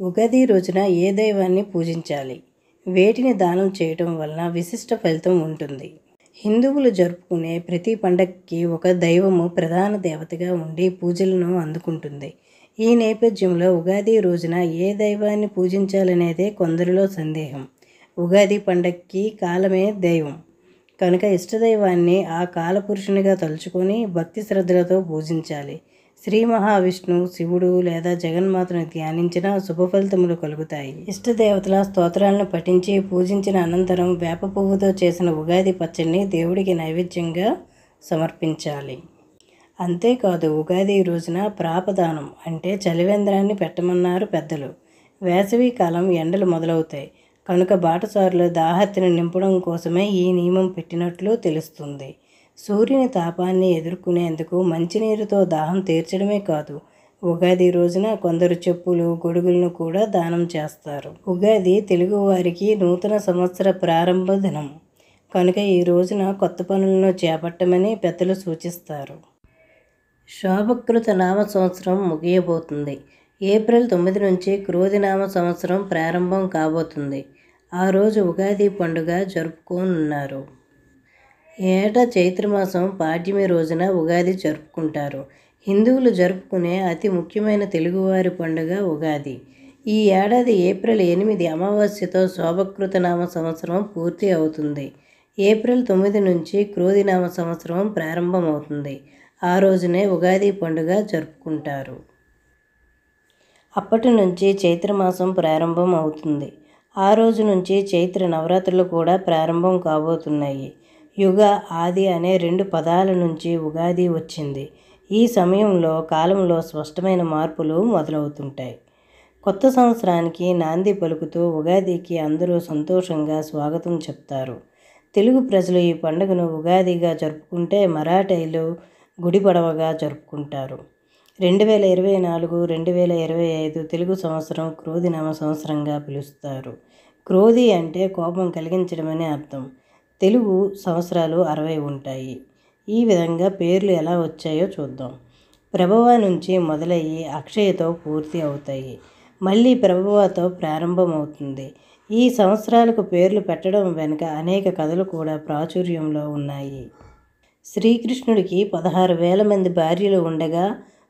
ఉగాది రోజున ఏ దైవాన్ని పూజించాలి? వేటిని దానం చేయటం వలన విశిష్ట ఫలితం ఉంటుంది? హిందువులు జరుపుకునే ప్రతి పండగకి ఒక దైవము ప్రధాన దేవతగా ఉండి పూజలను అందుకుంటుంది. ఈ నేపథ్యంలో ఉగాది రోజున ఏ దైవాన్ని పూజించాలనేదే కొందరిలో సందేహం. ఉగాది పండగకి కాలమే దైవం కనుక ఇష్టదైవాన్ని ఆ కాలపురుషునిగా తలుచుకొని భక్తి శ్రద్ధలతో పూజించాలి. శ్రీ మహావిష్ణువు, శివుడు లేదా జగన్మాతను ధ్యానించిన శుభ ఫలితములు కలుగుతాయి. ఇష్టదేవతల స్తోత్రాలను పఠించి పూజించిన అనంతరం వేప పువ్వుతో చేసిన ఉగాది పచ్చడిని దేవుడికి నైవేద్యంగా సమర్పించాలి. అంతేకాదు ఉగాది రోజున ప్రాపదానం అంటే చలివేంద్రాన్ని పెట్టమన్నారు పెద్దలు. వేసవి కాలం ఎండలు మొదలవుతాయి కనుక బాటసారులు దాహర్తిని నింపడం కోసమే ఈ నియమం పెట్టినట్లు తెలుస్తుంది. సూర్యుని తాపాన్ని ఎదుర్కొనేందుకు మంచినీరుతో దాహం తీర్చడమే కాదు, ఉగాది రోజున కొందరు చెప్పులు, గొడుగులను కూడా దానం చేస్తారు. ఉగాది తెలుగువారికి నూతన సంవత్సర ప్రారంభ దినం కనుక ఈ రోజున కొత్త పనులను చేపట్టమని పెద్దలు సూచిస్తారు. శోభకృత నామ సంవత్సరం ముగియబోతుంది. ఏప్రిల్ 9 నుంచి క్రోధినామ సంవత్సరం ప్రారంభం కాబోతుంది. ఆ రోజు ఉగాది పండుగ జరుపుకోనున్నారు. ఏటా చైత్రమాసం పాడ్యమి రోజున ఉగాది జరుపుకుంటారు. హిందువులు జరుపుకునే అతి ముఖ్యమైన తెలుగువారి పండుగ ఉగాది. ఈ ఏడాది ఏప్రిల్ 8 అమావాస్యతో శోభకృత నామ సంవత్సరం పూర్తి అవుతుంది. ఏప్రిల్ 9 నుంచి క్రోధినామ సంవత్సరం ప్రారంభమవుతుంది. ఆ రోజునే ఉగాది పండుగ జరుపుకుంటారు. అప్పటి నుంచి చైత్రమాసం ప్రారంభం అవుతుంది. ఆ రోజు నుంచి చైత్ర నవరాత్రులు కూడా ప్రారంభం కాబోతున్నాయి. యుగ, ఆది అనే 2 పదాల నుంచి ఉగాది వచ్చింది. ఈ సమయంలో కాలంలో స్పష్టమైన మార్పులు మొదలవుతుంటాయి. కొత్త సంవత్సరానికి నాంది పలుకుతూ ఉగాదికి అందరూ సంతోషంగా స్వాగతం చెప్తారు. తెలుగు ప్రజలు ఈ పండుగను ఉగాదిగా జరుపుకుంటే మరాఠీలు గుడిపడవగా జరుపుకుంటారు. 2024-2025 తెలుగు సంవత్సరం క్రోధినామ సంవత్సరంగా పిలుస్తారు. క్రోధి అంటే కోపం కలిగించడమని అర్థం. తెలుగు సంవత్సరాలు 60 ఉంటాయి. ఈ విధంగా పేర్లు ఎలా వచ్చాయో చూద్దాం. ప్రభవ నుంచి మొదలయ్యి అక్షయతో పూర్తి అవుతాయి. మళ్ళీ ప్రభవతో ప్రారంభమవుతుంది. ఈ సంవత్సరాలకు పేర్లు పెట్టడం వెనుక అనేక కథలు కూడా ప్రాచుర్యంలో ఉన్నాయి. శ్రీకృష్ణుడికి 16,000 మంది భార్యలు ఉండగా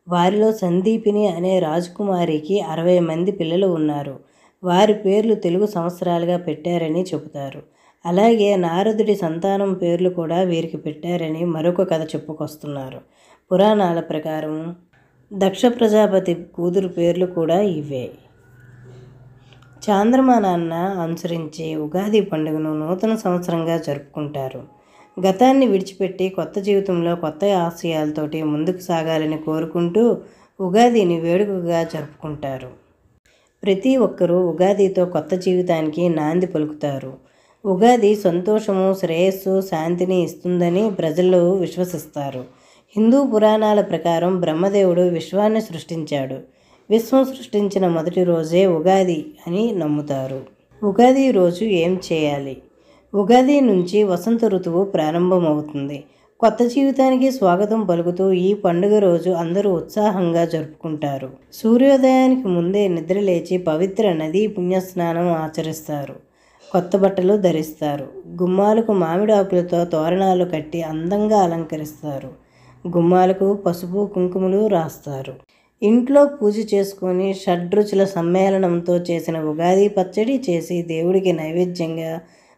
వారిలో సందీపిని అనే రాజకుమారికి 60 మంది పిల్లలు ఉన్నారు. వారి పేర్లు తెలుగు సంవత్సరాలుగా పెట్టారని చెబుతారు. అలాగే నారదుడి సంతానం పేర్లు కూడా వీరికి పెట్టారని మరొక కథ చెప్పుకొస్తున్నారు. పురాణాల ప్రకారం దక్ష ప్రజాపతి కూతురు పేర్లు కూడా ఇవే. చాంద్రమానాన్ని అనుసరించి ఉగాది పండుగను నూతన సంవత్సరంగా జరుపుకుంటారు. గతాన్ని విడిచిపెట్టి కొత్త జీవితంలో కొత్త ఆశయాలతోటి ముందుకు సాగాలని కోరుకుంటూ ఉగాదిని వేడుకగా జరుపుకుంటారు. ప్రతి ఒక్కరూ ఉగాదితో కొత్త జీవితానికి నాంది పలుకుతారు. ఉగాది సంతోషము, శ్రేయస్సు, శాంతిని ఇస్తుందని ప్రజలు విశ్వసిస్తారు. హిందూ పురాణాల ప్రకారం బ్రహ్మదేవుడు విశ్వాన్ని సృష్టించాడు. విశ్వం సృష్టించిన మొదటి రోజే ఉగాది అని నమ్ముతారు. ఉగాది రోజు ఏం చేయాలి? ఉగాది నుంచి వసంత ఋతువు ప్రారంభమవుతుంది. కొత్త జీవితానికి స్వాగతం పలుకుతూ ఈ పండుగ రోజు అందరూ ఉత్సాహంగా జరుపుకుంటారు. సూర్యోదయానికి ముందే నిద్రలేచి పవిత్ర నదీ పుణ్యస్నానం ఆచరిస్తారు. కొత్త బట్టలు ధరిస్తారు. గుమ్మాలకు మామిడి ఆకులతో తోరణాలు కట్టి అందంగా అలంకరిస్తారు. గుమ్మాలకు పసుపు, కుంకుమలు రాస్తారు. ఇంట్లో పూజ చేసుకొని షడ్రుచుల సమ్మేళనంతో చేసిన ఉగాది పచ్చడి చేసి దేవుడికి నైవేద్యంగా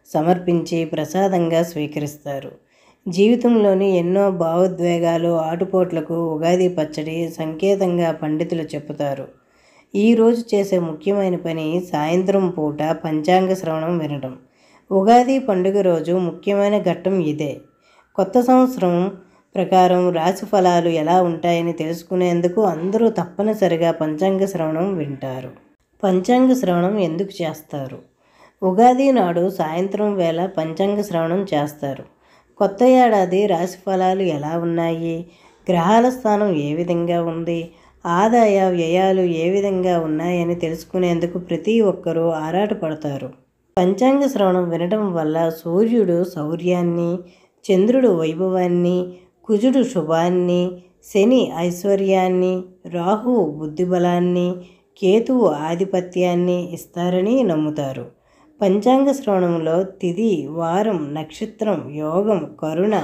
సమర్పించి ప్రసాదంగా స్వీకరిస్తారు. జీవితంలోని ఎన్నో భావోద్వేగాలు, ఆటుపోట్లకు ఉగాది పచ్చడి సంకేతంగా పండితులు చెబుతారు. ఈరోజు చేసే ముఖ్యమైన పని సాయంత్రం పూట పంచాంగ శ్రవణం వినడం. ఉగాది పండుగ రోజు ముఖ్యమైన ఘట్టం ఇదే. కొత్త సంవత్సరం ప్రకారం రాశి ఫలాలు ఎలా ఉంటాయని తెలుసుకునేందుకు అందరూ తప్పనిసరిగా పంచాంగ శ్రవణం వింటారు. పంచాంగ శ్రవణం ఎందుకు చేస్తారు? ఉగాది నాడు సాయంత్రం వేళ పంచాంగ శ్రవణం చేస్తారు. కొత్త ఏడాది రాశి ఫలాలు ఎలా ఉన్నాయి, గ్రహాల స్థానం ఏ విధంగా ఉంది, ఆదాయ వ్యయాలు ఏ విధంగా ఉన్నాయని తెలుసుకునేందుకు ప్రతి ఒక్కరూ ఆరాటపడతారు. పంచాంగ శ్రవణం వినడం వల్ల సూర్యుడు శౌర్యాన్ని, చంద్రుడు వైభవాన్ని, కుజుడు శుభాన్ని, శని ఐశ్వర్యాన్ని, రాహువు బుద్ధిబలాన్ని, కేతువు ఆధిపత్యాన్ని ఇస్తారని నమ్ముతారు. పంచాంగ శ్రవణంలో తిథి, వారం, నక్షత్రం, యోగం, కరుణ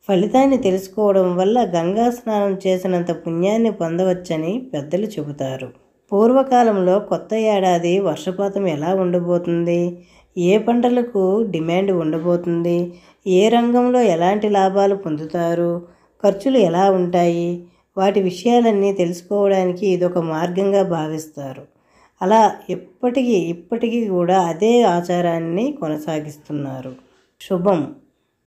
ఫలితాన్ని తెలుసుకోవడం వల్ల గంగా స్నానం చేసినంత పుణ్యాన్ని పొందవచ్చని పెద్దలు చెబుతారు. పూర్వకాలంలో కొత్త ఏడాది వర్షపాతం ఎలా ఉండబోతుంది, ఏ పంటలకు డిమాండ్ ఉండబోతుంది, ఏ రంగంలో ఎలాంటి లాభాలు పొందుతారు, ఖర్చులు ఎలా ఉంటాయి, వాటి విషయాలన్నీ తెలుసుకోవడానికి ఇదొక మార్గంగా భావిస్తారు. అలా ఇప్పటికీ కూడా అదే ఆచారాన్ని కొనసాగిస్తున్నారు. శుభం.